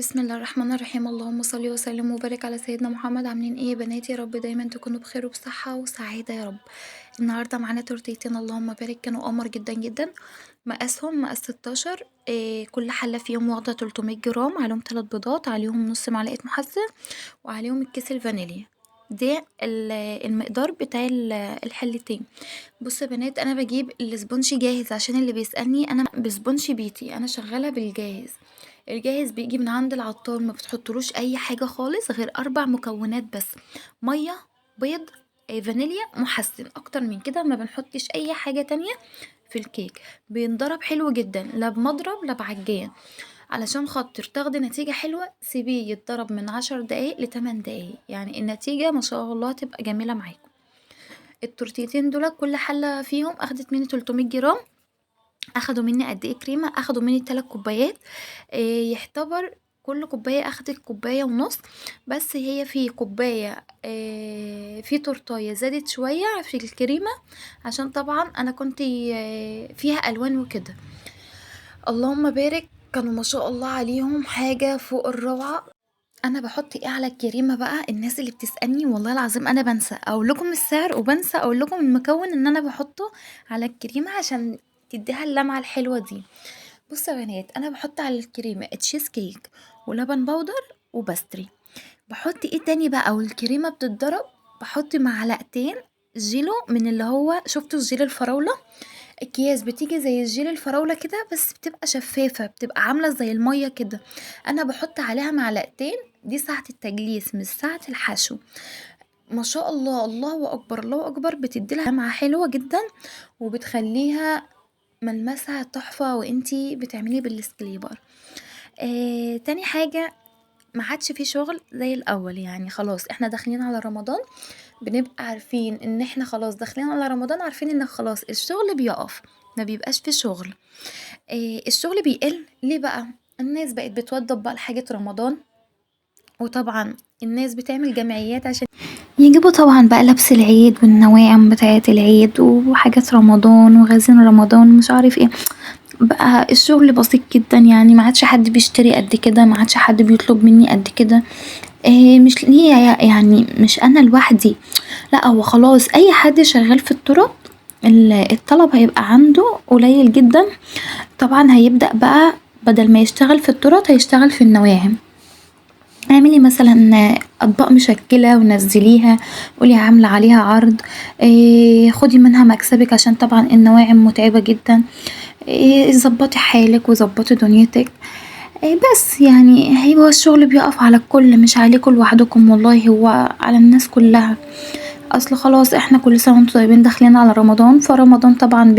بسم الله الرحمن الرحيم. اللهم صل وسلم وبارك على سيدنا محمد. عاملين ايه يا بنات؟ يا رب دايما تكونوا بخير وبصحة وسعادة يا رب. النهاردة معانا تورتيتين اللهم بارك، كانوا قمر جدا جدا. مقاسهم مقاس 16. كل حلة فيهم واخدة 300 جرام، عليهم 3 بيضات، عليهم نص معلقة محسن، وعليهم الكيس الفانيليا. ده المقدار بتاع الحلتين. بصوا يا بنات، انا بجيب الاسبونج جاهز عشان اللي بيسألني. انا بسبونج بيتي، انا شغالة بالجاهز. الجاهز بيجي من عند العطار، ما بتحطلوش اي حاجة خالص غير 4 مكونات بس: مية، بيض، فانيليا، محسن. اكتر من كده ما بنحطش اي حاجة تانية في الكيك. بينضرب حلو جدا، لا بمضرب لا بعجان. علشان خاطر تاخدي نتيجة حلوة سيبيه يتضرب من 10 دقايق ل8 دقايق، يعني النتيجة ما شاء الله تبقى جميلة معاكم. التورتيتين دول كل حلة فيهم اخدت مني 300 جرام. اخدوا مني قد ايه كريمة؟ اخدوا مني 3 كوبايات. يعتبر كل كوباية اخدت كوباية ونص. بس هي في كوباية في تورتاية زادت شوية في الكريمة، عشان طبعا انا كنت فيها الوان وكده. اللهم بارك، كانوا ما شاء الله عليهم حاجة فوق الروعة. انا بحط ايه على الكريمه بقى؟ الناس اللي بتسالني والله العظيم انا بنسى اقول لكم السعر، وبنسى اقول لكم المكون ان انا بحطه على الكريمه عشان تديها اللمعه الحلوه دي. بصوا يا بنات، انا بحط على الكريمه تشيز كيك ولبن بودر وبستري. بحط ايه تاني بقى والكريمه بتتضرب؟ بحط معلقتين جيلو، من اللي هو شفتوا الجيل الفراوله. اكياس بتيجي زي الجيل الفراولة كده، بس بتبقى شفافة، بتبقى عاملة زي المية كده. انا بحط عليها معلقتين. دي ساعة التجليس مش ساعة الحشو. ما شاء الله، الله اكبر الله اكبر، بتديلها لمعة حلوة جدا، وبتخليها ملمسها تحفة وانتي بتعملي بالسكليبر. تاني حاجة، ما عادش في شغل زي الاول، يعني خلاص احنا داخلين على رمضان. بنبقى عارفين ان احنا خلاص داخلين على رمضان، عارفين ان خلاص الشغل بيقف، ما بيبقاش في شغل. الشغل بيقل ليه بقى؟ الناس بقت بتوضب بقى لحاجة رمضان، وطبعا الناس بتعمل جمعيات عشان يجيبوا طبعا بقى لبس العيد والنواعم بتاعة العيد وحاجات رمضان وغازين رمضان مش عارف ايه. بقى الشغل بسيط جدا، يعني ما عادش حد بيشتري قد كده، ما عادش حد بيطلب مني قد كده. مش ليه، يعني مش انا لوحدي، لا هو خلاص اي حد شغال في الطرق الطلب هيبقى عنده قليل جدا. طبعا هيبدأ بقى بدل ما يشتغل في التورت هيشتغل في النواعم. اعملي مثلا اطباق مشكلة ونزليها، قولي عاملة عليها عرض، خدي منها مكسبك، عشان طبعا النواعم متعبة جدا. ظبطي حالك وظبطي دنيتك. بس يعني هو الشغل بيقف على الكل، مش عليكم لوحدكم، والله هو على الناس كلها. اصل خلاص احنا كل سنة وانتم طيبين داخلين على رمضان، فرمضان طبعا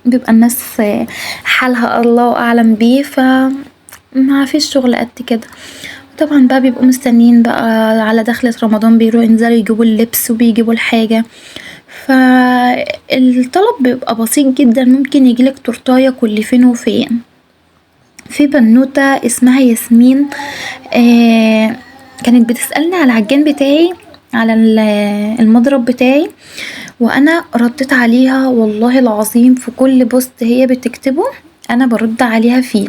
بيبقى الناس حالها الله اعلم بيه، ما فيش شغل قد كده. طبعا بقى بيبقوا مستنيين بقى على دخلة رمضان، بيروحوا ينزلوا يجيبوا اللبس وبيجيبوا الحاجة. فالطلب بيبقى بسيط جدا، ممكن يجيلك تورتاية كل فين وفين. في بنوتة اسمها ياسمين، آه كانت بتسألني على العجان بتاعي، على المضرب بتاعي، وانا رديت عليها والله العظيم. في كل بوست هي بتكتبه انا برد عليها فيه،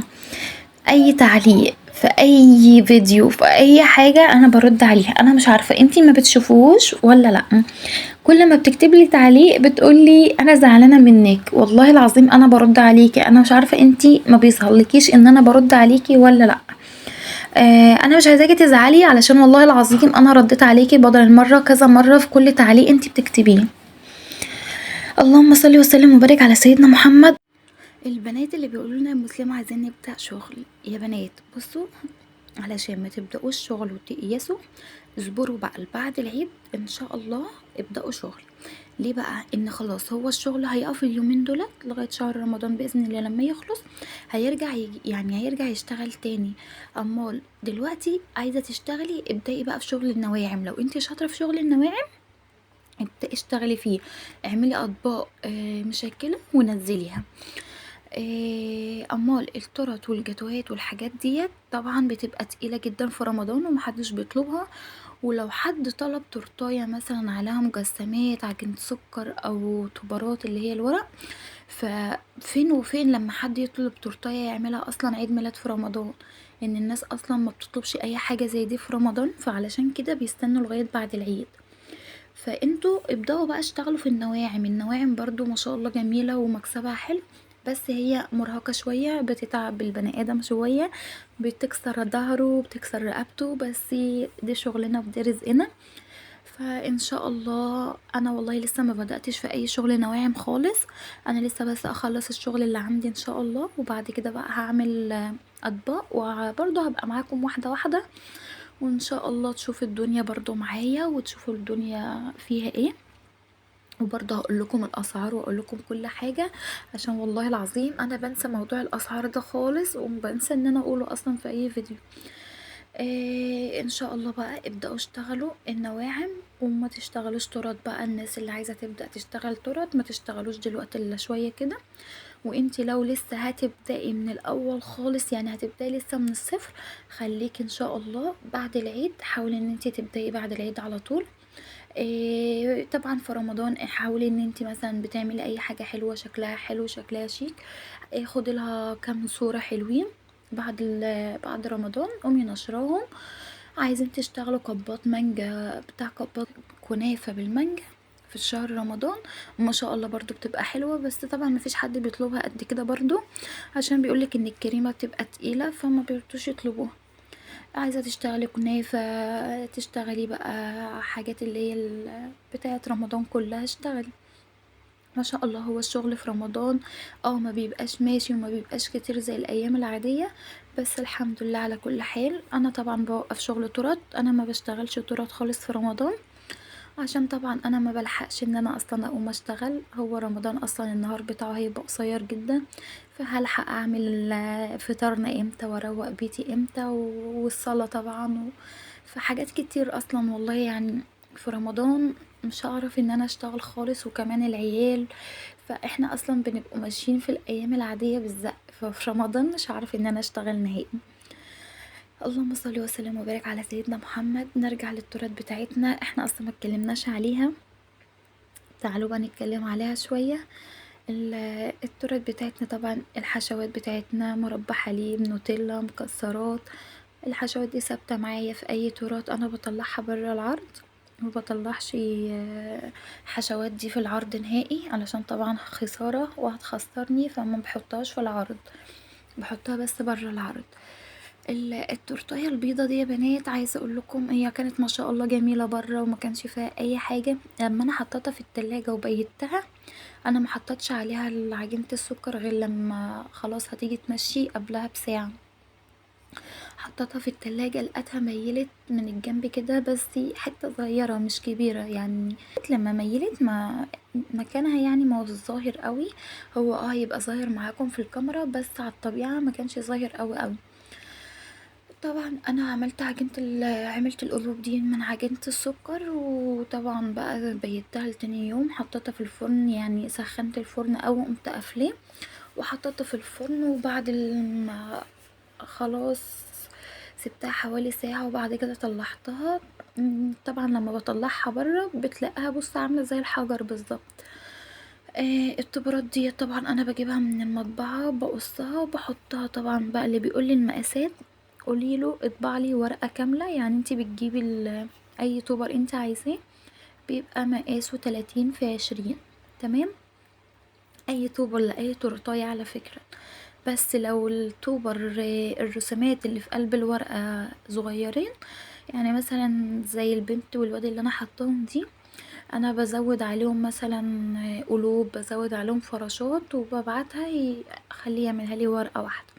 اي تعليق في اي فيديو في اي حاجة انا برد عليها. انا مش عارفة انتي ما بتشوفوش ولا لا. كل ما بتكتبلي تعليق بتقولي انا زعلانة منك، والله العظيم انا برد عليكي. انا مش عارفة انتي ما بيظهرلكيش ان انا برد عليكي ولا لا. انا مش عايزاكي تزعلي، علشان والله العظيم انا رديت عليكي بدل المرة كذا مرة في كل تعليق انتي بتكتبيه. اللهم صل وسلم وبارك على سيدنا محمد. البنات اللي بيقولوا لنا مسلمة عايزين نبدأ شغل، يا بنات بصوا، علشان ما تبدأوش شغل وتيأسوا، اصبروا بقى بعد العيد ان شاء الله ابدأوا شغل. ليه بقى؟ ان خلاص هو الشغل هيقف اليومين دولت لغاية شهر رمضان بإذن الله. لما يخلص هيرجع يعني هيرجع يشتغل تاني. امال دلوقتي عايزة تشتغلي، ابدأي بقى في شغل النواعم. لو انت شاطرة في شغل النواعم ابدأي اشتغلي فيه. اعملي اطباق مشكلة ونزليها. امال التورت والجاتوهات والحاجات ديت طبعا بتبقى تقيلة جدا في رمضان ومحدش بيطلبها. ولو حد طلب تورتاية مثلا عليها مجسمات عجينة سكر او طبرات اللي هي الورق، ففين وفين لما حد يطلب تورتاية يعملها اصلا عيد ميلاد في رمضان. ان الناس اصلا ما بتطلبش اي حاجة زي دي في رمضان، فعلشان كده بيستنوا لغاية بعد العيد. فانتوا ابدأوا بقى اشتغلوا في النواعم. النواعم برضو ما شاء الله جميلة ومكسبها حلو، بس هي مرهقة شوية، بتتعب البني ادم شوية، بتكسر ظهره بتكسر رقبته، بس دي شغلنا ودي رزقنا. فان شاء الله انا والله لسه ما بدأتش في اي شغل نواعم خالص، انا لسه بس اخلص الشغل اللي عندي ان شاء الله، وبعد كده بقى هعمل اطباق، وبرضه هبقى معاكم واحدة واحدة، وان شاء الله تشوفوا الدنيا برضه معايا وتشوفوا الدنيا فيها ايه، وبرضه هقول لكم الاسعار واقول لكم كل حاجه، عشان والله العظيم انا بنسى موضوع الاسعار ده خالص، وبنسى ان انا اقوله اصلا في اي فيديو. ان شاء الله بقى ابدأوا اشتغلوا النواعم، وما تشتغلوش طرد بقى. الناس اللي عايزة تبدأ تشتغل طرد ما تشتغلوش دلوقتي الا شوية كده، وانتي لو لسه هتبدأي من الاول خالص، يعني هتبدأي لسه من الصفر، خليك ان شاء الله بعد العيد، حاولي ان انتي تبدأي بعد العيد على طول. طبعا في رمضان حاولي ان انتي مثلا بتعملي اي حاجة حلوة شكلها حلو شكلها شيك، خدي لها كام صورة حلوين بعد بعد رمضان، قومي نشراهم. عايزين تشتغلوا كبات مانجا، بتاع كبات كنافة بالمانجا في شهر رمضان، ما شاء الله برضو بتبقى حلوة، بس طبعا مفيش حد بيطلبها قد كده برضو، عشان بيقولك ان الكريمة بتبقى تقيلة فما بيرضوش يطلبوها. عايزة تشتغلي كنافة، تشتغلي بقى حاجات اللي هي بتاعة رمضان كلها، اشتغلي. ما شاء الله هو الشغل في رمضان ما بيبقاش ماشي وما بيبقاش كتير زي الايام العادية، بس الحمد لله على كل حال. انا طبعا بوقف شغل ترات، انا ما بشتغلش ترات خالص في رمضان، عشان طبعا انا ما بلحقش ان انا اصلا اقوم اشتغل، هو رمضان اصلا النهار بتاعه هيبقى قصير جدا، فهلحق اعمل فطارنا امتى واروق بيتي امتى والصلاة طبعا فحاجات كتير اصلا والله يعني. في رمضان مش هعرف ان انا اشتغل خالص، وكمان العيال، فاحنا اصلا بنبقوا ماشيين في الايام العادية بالزق، ففي رمضان مش هعرف ان انا اشتغل نهائي. اللهم صل وسلم وبارك على سيدنا محمد. نرجع للتراث بتاعتنا، احنا اصلا ما اتكلمناش عليها، تعالوا بقى نتكلم عليها شوية. التراث بتاعتنا طبعا الحشوات بتاعتنا مربى حليب نوتيلا مكسرات، الحشوات دي ثابتة معايا في اي تراث انا بطلعها برا العرض، مبطلعش حشوات دي في العرض نهائي، علشان طبعا خسارة وهتخسرني، فما بحطهاش في العرض، بحطها بس برا العرض. التورتايه البيضة دي يا بنات، عايزة اقول لكم هي كانت ما شاء الله جميلة برا وما كانش فيها اي حاجة، لما انا حطيتها في التلاجة وبيتها، انا ما حطيتش عليها عجينة السكر غير لما خلاص هتيجي تمشي قبلها بساعة، حطيتها في التلاجة لقيتها ميلت من الجنب كده، بس حتة صغيرة مش كبيرة يعني، لما ميلت ما مكانها يعني ما هو ظاهر قوي، هو هيبقى ظاهر معاكم في الكاميرا، بس على الطبيعة ما كانش ظاهر قوي قوي. طبعا انا عملت عجينة عملت القلوب دي من عجينة السكر، وطبعا بقى بيتها لتاني يوم، حطيتها في الفرن، يعني سخنت الفرن او قمت قافلاه وحطيتها في الفرن، وبعد ما خلاص سبتها حوالي ساعة، وبعد كده طلعتها. طبعا لما بطلعها برا بتلاقيها بص عاملة زي الحجر بالظبط. التبرات دي طبعا انا بجيبها من المطبعة، بقصها وبحطها، طبعا بقى اللي بيقولي المقاسات قوليله اطبع لي ورقة كاملة، يعني انتي بتجيبي اي توبر انتي عايزاه بيبقى مقاسه 30 في 20، تمام، اي توبر لاي تورتاية على فكرة، بس لو التوبر الرسومات اللي في قلب الورقة صغيرين، يعني مثلا زي البنت والواد اللي انا حطاهم دي، انا بزود عليهم مثلا قلوب، بزود عليهم فراشات، وببعتها خليه يعملها لي ورقة واحدة.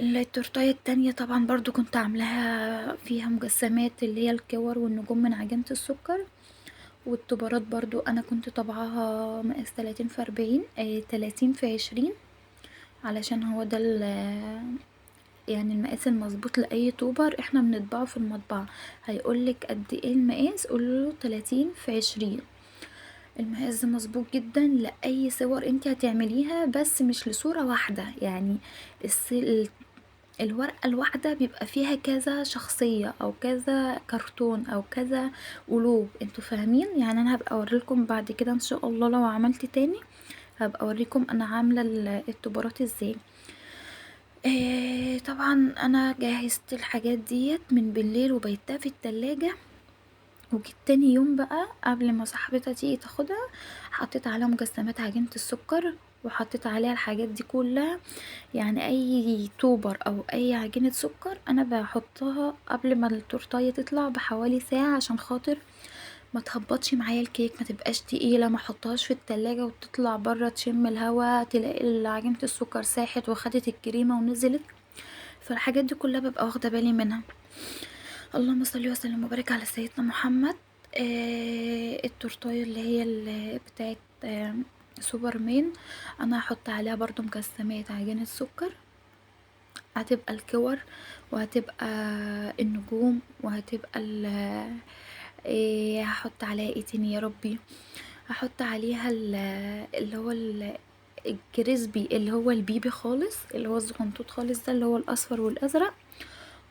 التورتاية التانية طبعا برضو كنت عاملاها فيها مجسمات اللي هي الكور والنجوم من عجينة السكر، والتبارات برضو انا كنت طبعاها مقاس 30 في 40 30 في 20، علشان هو ده يعني المقاس المظبوط لأي توبر احنا بنطبعه في المطبعة، هيقولك قد ايه المقاس قوله 30 في 20، المقاس ده مظبوط جدا لأي صور انت هتعمليها، بس مش لصورة واحدة، يعني الورقة الواحدة بيبقى فيها كذا شخصية او كذا كرتون او كذا قلوب، انتوا فاهمين يعني. انا هبقى اوريلكم بعد كده ان شاء الله لو عملت تاني، هبقى اوريكم انا عاملة التبارات ازاي. طبعا انا جهزت الحاجات ديت من بالليل وبيتها في التلاجة، وجيت تاني يوم بقى قبل ما صاحبتها تيجي تاخدها حطيت عليها مجسمات عجينة السكر، وحطيت عليها الحاجات دي كلها. يعني اي توبر او اي عجينة سكر انا بحطها قبل ما التورتاية تطلع بحوالي ساعة، عشان خاطر ما تهبطش معايا الكيك، ما تبقاش تقيلة، ما احطهاش في التلاجة وتطلع برا تشم الهوا تلاقي عجينة السكر ساحت وخدت الكريمة ونزلت. فالحاجات دي كلها ببقى واخدة بالي منها. اللهم صل وسلم وبارك على سيدنا محمد. التورتايه اللي هي بتاعت سوبرمان، انا هحط عليها برضو مجسمات عجينة سكر، هتبقى الكور، وهتبقى النجوم، وهتبقى هحط عليها ايه تاني يا ربي، هحط عليها اللي هو الكريسبي، اللي هو البيبي خالص، اللي هو الزغنطوط خالص ده، اللي هو الاصفر والازرق.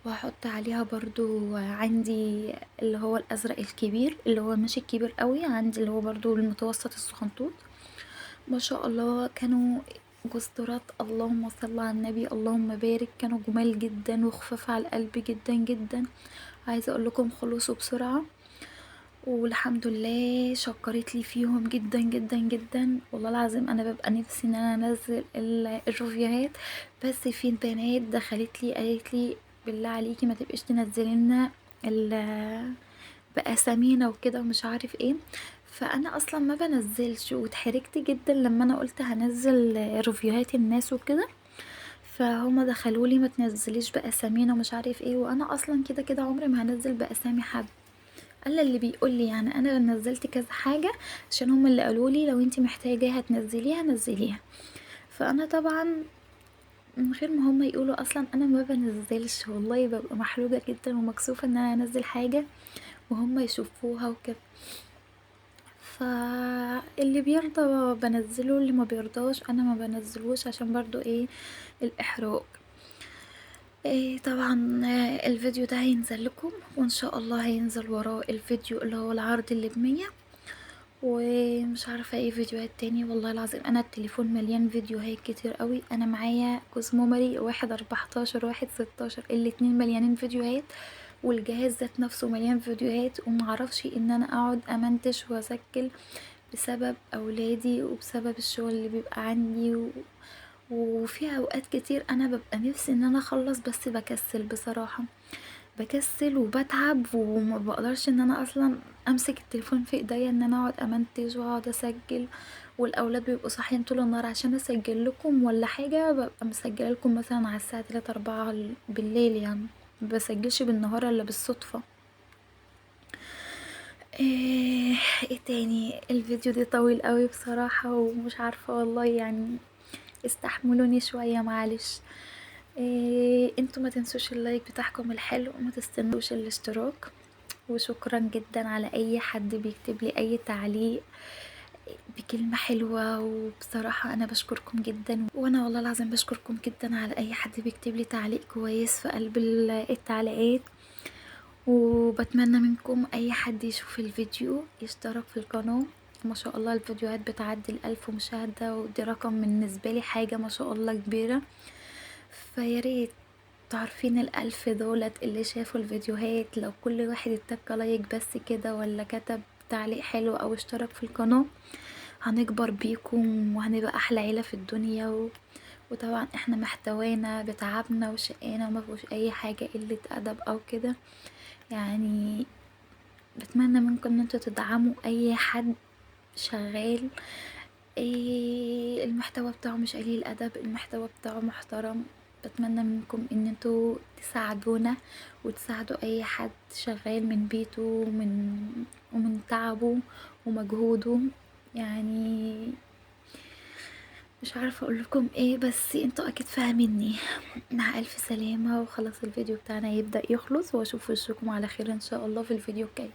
وهحط عليها برضو عندي اللي هو الازرق الكبير، اللي هو مش الكبير قوي، عندي اللي هو برضو المتوسط الصغنطوط. ما شاء الله كانوا جسترات، اللهم صل على النبي اللهم بارك، كانوا جمال جدا وخفاف على القلب جدا جدا. عايزه اقول لكم خلصوا بسرعه، والحمد لله شكرت لي فيهم جدا جدا جدا. والله العظيم انا ببقى نفسي ان انا انزل الريفيوهات، بس في بنات دخلت لي قالت لي بالله عليكي ما تبقيش تنزلي لنا باسامينا وكده ومش عارف ايه. فانا اصلا ما بنزلش، واتحركت جدا لما انا قلت هنزل ريفيوهات الناس وكده، فهما دخلوا لي ما تنزليش باسامينا ومش عارف ايه، وانا اصلا كده كده عمري ما هنزل باسامي حد الا اللي بيقول لي. يعني انا نزلت كذا حاجه عشان هم اللي قالوا لي لو انتي محتاجاها تنزليها نزليها. فانا طبعا من غير ما هم يقولوا اصلا انا ما بنزلش، والله ببقى محروجه جدا ومكسوفه ان انا انزل حاجه وهم يشوفوها وكده. فاللي بيرضى بنزله، اللي ما بيرضاش انا ما بنزلوش، عشان برضو ايه الاحراج. طبعا الفيديو ده هينزل لكم، وان شاء الله هينزل وراه الفيديو اللي هو العرض اللي ب100، ومش عارفة ايه فيديوهات تاني. والله العظيم انا التليفون مليان فيديوهات كتير قوي، انا معايا جوز ميموري 1/14 1/16، الاتنين مليانين فيديوهات، والجهاز ذات نفسه مليان فيديوهات، ومعرفش ان انا اقعد امنتج واسجل بسبب اولادي وبسبب الشغل اللي بيبقى عندي وفي اوقات كتير انا ببقى نفسي ان انا اخلص، بس بكسل بصراحة، بكسل وبتعب وما بقدرش ان انا اصلا امسك التليفون في ايديا ان انا اقعد امنتج واقعد اسجل. والاولاد بيبقوا صاحيين طول النهار عشان اسجل لكم ولا حاجه، ببقى مسجله لكم مثلا على الساعه 3 4 بالليل، يعني ما بسجلش بالنهار الا بالصدفه. ايه, ايه تاني، الفيديو ده طويل قوي بصراحه ومش عارفه والله، يعني استحملوني شويه معلش. انتوا ما تنسوش اللايك بتاعكم الحلو، وما تستنوش الاشتراك. وشكرا جدا على اي حد بيكتب لي اي تعليق بكلمة حلوة، وبصراحة انا بشكركم جدا، وانا والله العظيم بشكركم جدا على اي حد بيكتب لي تعليق كويس في قلب التعليقات. وبتمنى منكم اي حد يشوف الفيديو يشترك في القناة. ما شاء الله الفيديوهات بتعدي ال1000 مشاهدة، ودي رقم بالنسبة لي حاجة ما شاء الله كبيرة. فياريت تعرفين ال1000 دولت اللي شافوا الفيديوهات، لو كل واحد اتك لايك بس كده، ولا كتب تعليق حلو او اشترك في القناة، هنكبر بيكم وهنبقى احلى عيلة في الدنيا وطبعا احنا محتوانا بتعبنا وشقانا وما فيهوش اي حاجة قلة ادب او كده. يعني بتمنى منكم ان انتوا تدعموا اي حد شغال، المحتوى بتاعه مش قليل ادب، المحتوى بتاعه محترم. بتمنى منكم ان انتوا تساعدونا وتساعدوا اي حد شغال من بيته ومن تعبه ومجهوده. يعني مش عارفه اقول لكم ايه، بس انتوا اكيد فاهميني. مع الف سلامه، وخلاص الفيديو بتاعنا يبدأ يخلص، واشوف وشكم على خير ان شاء الله في الفيديو الجاي.